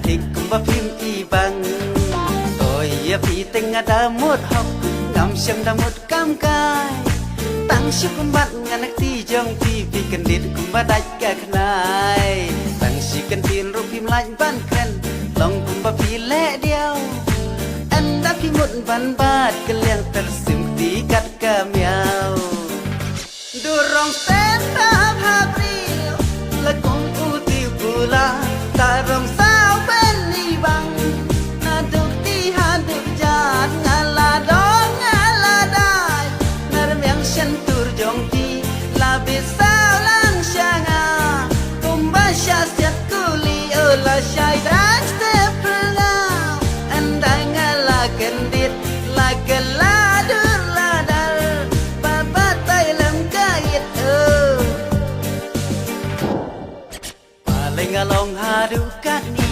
Tik kumba phim y bang ôi ya phi tình ada mốt học ngắm xem da mốt cam cay tăng sức kumba bắt ngàn nắc ti jong ti phi cần dit kumba đạch cả khnai tăng si cần tiền rục phim lạnh ban khen lòng kumba phi lẽ đeo anh đã phi một văn bát cái liang tersim ti cắt cả miao dorong stand up habril la kong uti pula tarong sao bên ni bang na duk ti han duk jat ngala dong ngala dai nar miang shan tur jong ti la bi sao lang shanga kumba sha siat kuli ola shai dran step now and I ngala kendit la gala dur la dal baba tai lam kait paling along hadu kani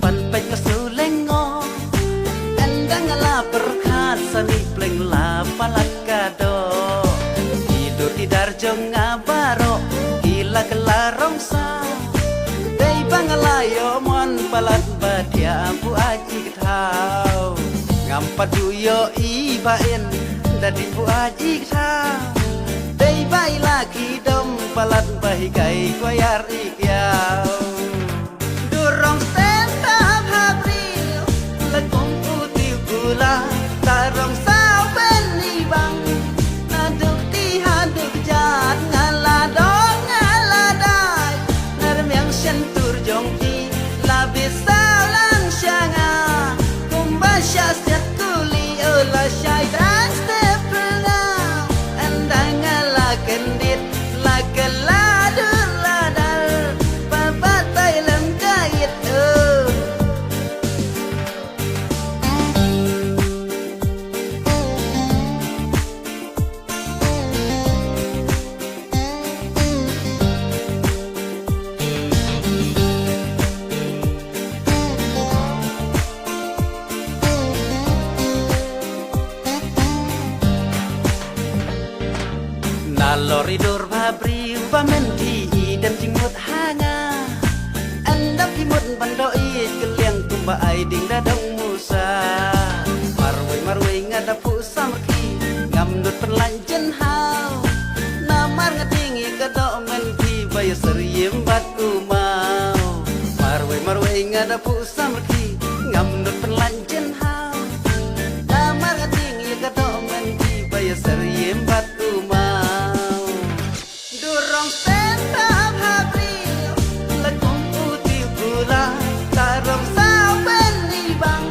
ban pai kasu lengo andang ala berkat sani pleng la palakado tidur tidar jong ngabaro gila kelarong sa dei bangalayo mon palat badia bu aji thau ngampat yo i baen dadi bu aji thau dei bai lagi dom palat bahi kai koyar ikyau dorong stand up habril la kong uti gula tarong sao bên ni bang na duk ti han duk jat ngala dong ngala dai nar miang shan tur jong ti la bi sao lang shanga kumba sha siat kuli ola shai dran step now and I ngala kendit la gala dur la dal baba tai lam kait Nalori dur babri pamenti dan jingmut hanga andap himut bandoi keliang tumba ai ding dadang musa marwai ngada pu samki ngamnut perlanjen hau namar ngadingi kado menti bay seriem bat umau marwai ngada pu samki ngamnut perlanjen hau namar ngadingi kado menti bay seriem bat umau dorong stand up habril la kong uti gula tarong sao bên ni bang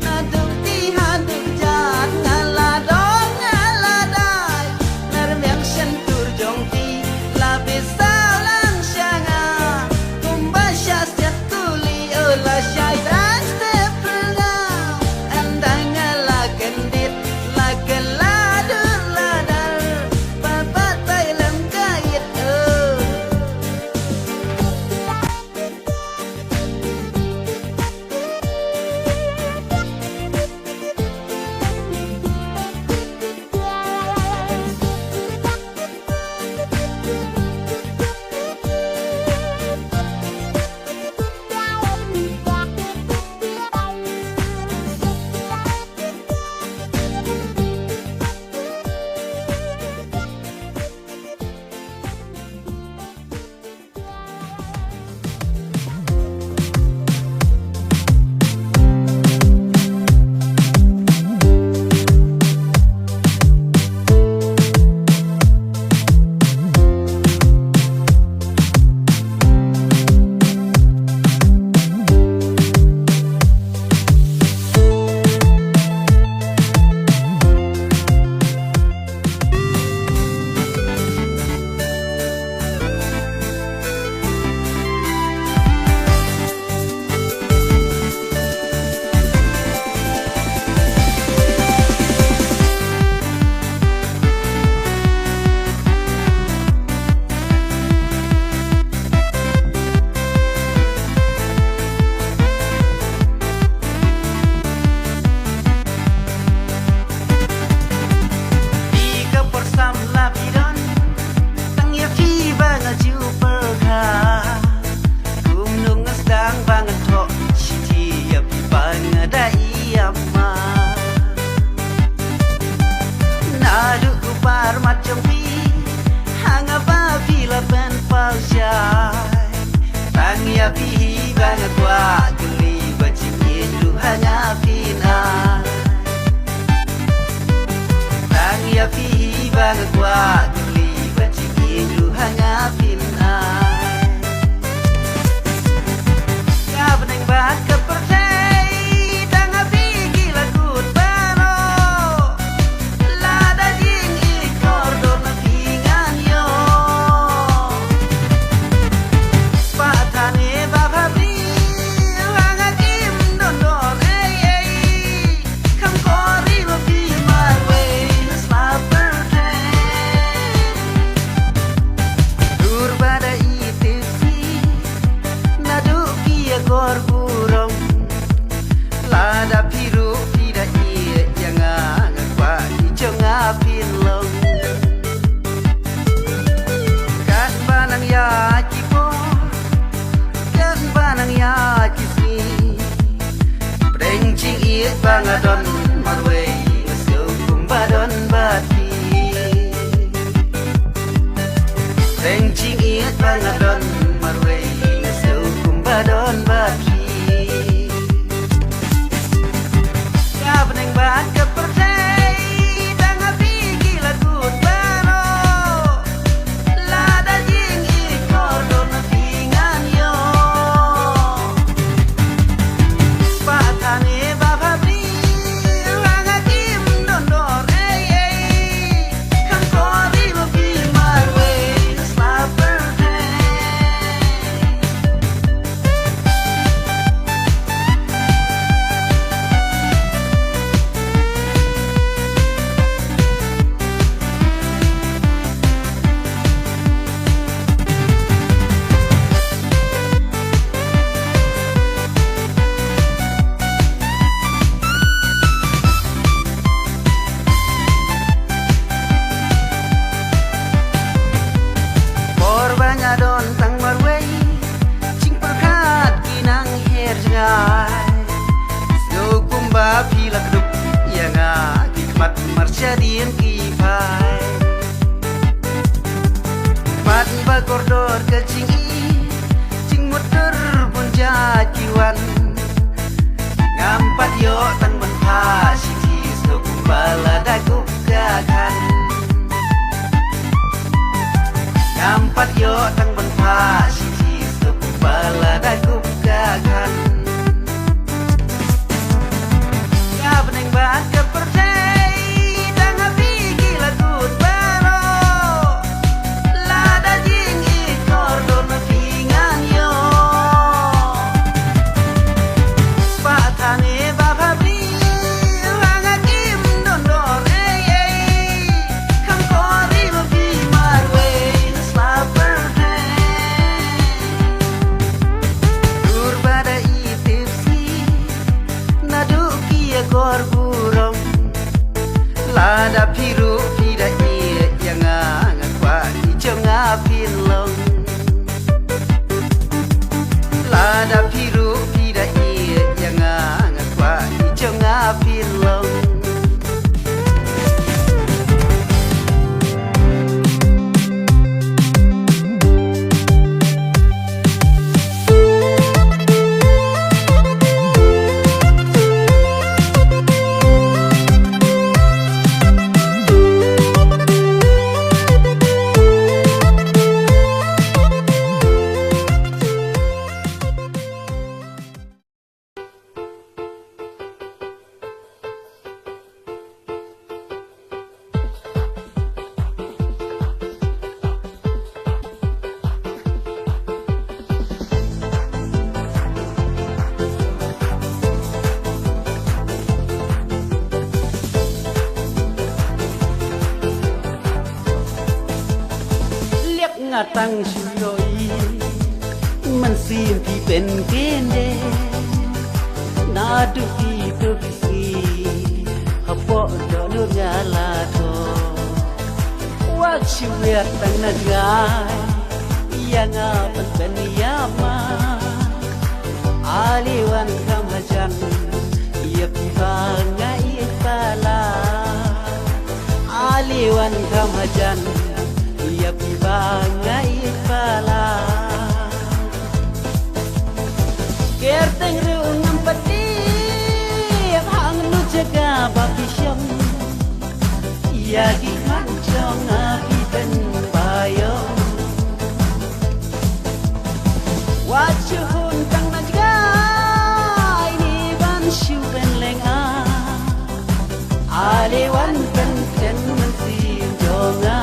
na duk ti han duk jat ngala dong ngala dai nar miang shan tur jong ti la bi sao lang shanga kumba sha siat kuli ola shai dran step now macam pi hang apa bila pen pausai tangi api banget wa geli bacingin lu hanya pina tangi api banget wa geli bacingin lu hanya pina ka beneng bat kepercayaan Bangadon marway so kumbadon bati Rencing iat bangadon marway so kumbadon bati Ya beneng bat kepercay dang api gila gut bano lada jing ikor don pingan yo patane bababri Don tang marway cing perkat kinang her jangai so kumba pila keduk yang hikmat marsyadin kifai mat bagordor ke cing motor bunja kiwan ngampat yo tang benpa siji so kumba lada kukakan Nampat yo tang benpa siji sepala dagu gagan Ya beneng bat kepercay dang api gila gut bano lada jing ikor don pingan yo patane bababri wangakim don don kam kori lobi marwe Ekor burung lada biru tidak iya yang ngakwa hijau ngapin long lada biru tidak iya yang ngakwa hijau ngapin long Tang suyoi man sim pi pen kende nadu pi to bisi hapo do nu nyala to wak siwet tang nagai yang apan pen yama aliwan kam hajan ia pi banga ia pala aliwan kamajan ia pibangai pala kerteng reung peti hang nu jaga bapisyam ia di mancong api ben bayong wajuhun kang najga ini ban syu ben leng aliwan ben ten mensin jonga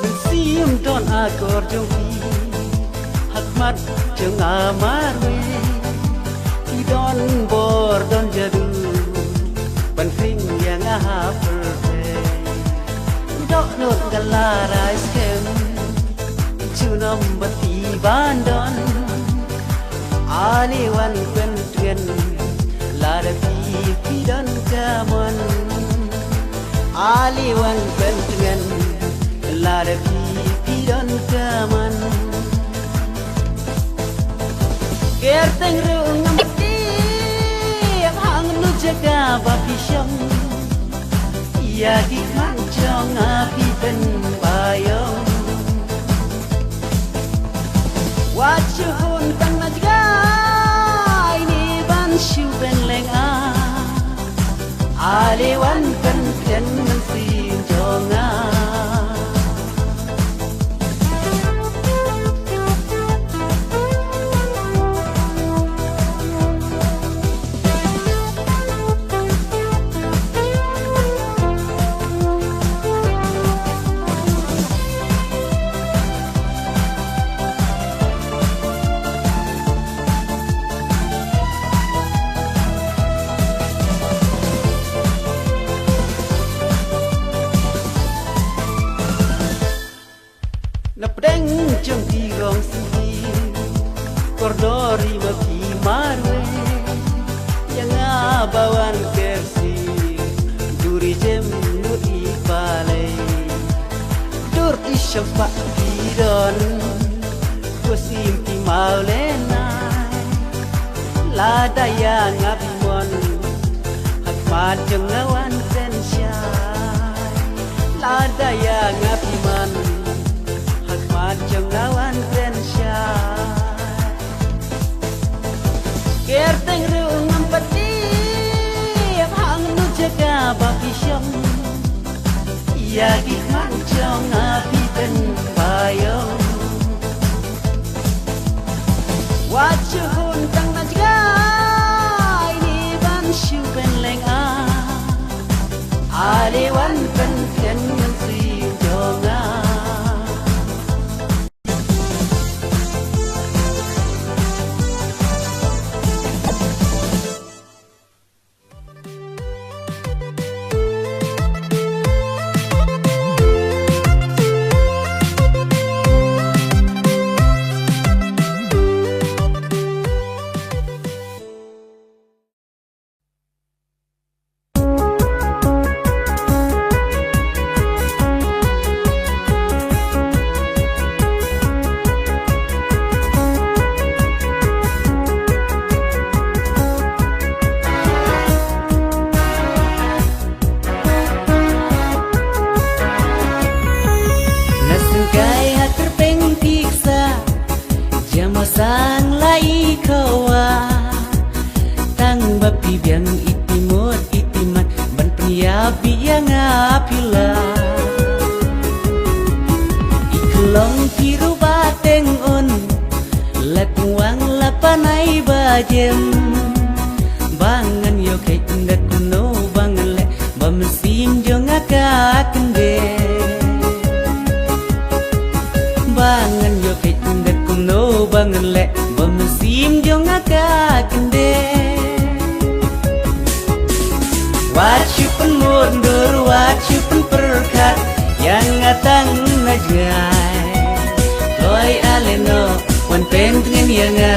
mensim don akor jongpi hakmat jeng amarwe idon bor don jadu ban kring yang ahaperte dok not galara skem chunom bati bandon aliwan pentgen lara pi don kaman aliwan pentgen lara pi don kaman kerteng reung mati hang nu jaga bapisyam ia di mancong api ben bayong wajuhun kang najga ini ban syu ben leng aliwan ben ten mensin jonga napdeng jong tirong si kordori mapi marwe yang abawan kersi duri jem nuri balai dur isyafa tiron kusim ti maulena lada yang abimon hakmat jong awan sensyai lada yang abiman macam lawan pensya kerteng reung empati hang nu jaga bapisyam ia di mancong api ben bayong wajuhun kang najga ini ban syu ben leng aliwan ben ten mensin jonga sang lai kawa tang bapi biang itimot itiman ban pria biang apila iklong piru bateng on lakuang lapanai bajem bangan yo kai indak kuno bangan le bamesim jong akakende bangan yo kai indak kuno bangan le bamesim jong akakende wachupan mundur wachupan perkat yang ngatang najai toy aleno wan pen dengan yanga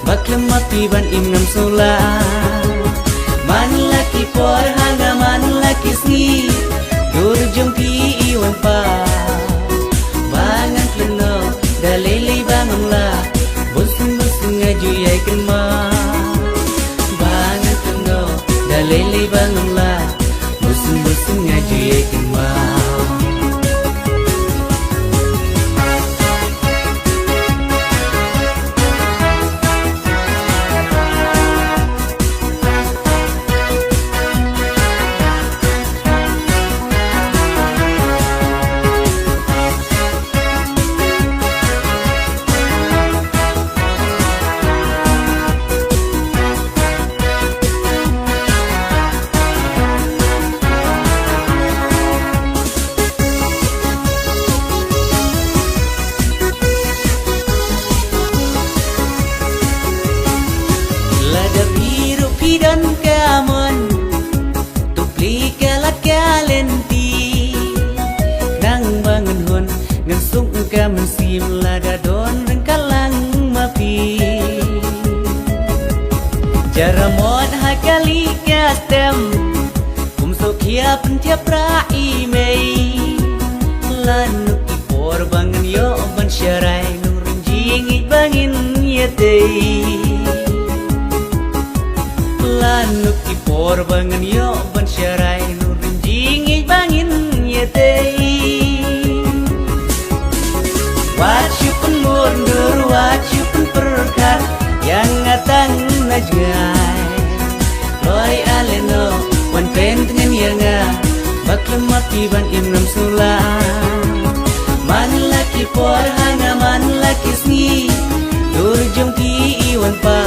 baklam mapi ban imnam sula man laki por hanga man laki sni dur jong pi iwan pa bangan kleno dalele bangamla bosun lele bangunlah musim-musim ngaji kemau. Dan kaman tupli kalat kalenti nang bangun hon ngan sung kaman sim lada don rengkalang mapi cara mod hakali katem sokia pentiap rai mei lanuk por bangun yo ban syarai nurun jingi bangin yetei lanuk por bangun yo ban syarai nurun jingi bangin yetei wajibun mundur wajibun perkat yang ngatang najgai loi aleno wan pen dengan yanga baklem api ban imnam sula man laki por hanga man laki sni dur jong ki iwan pa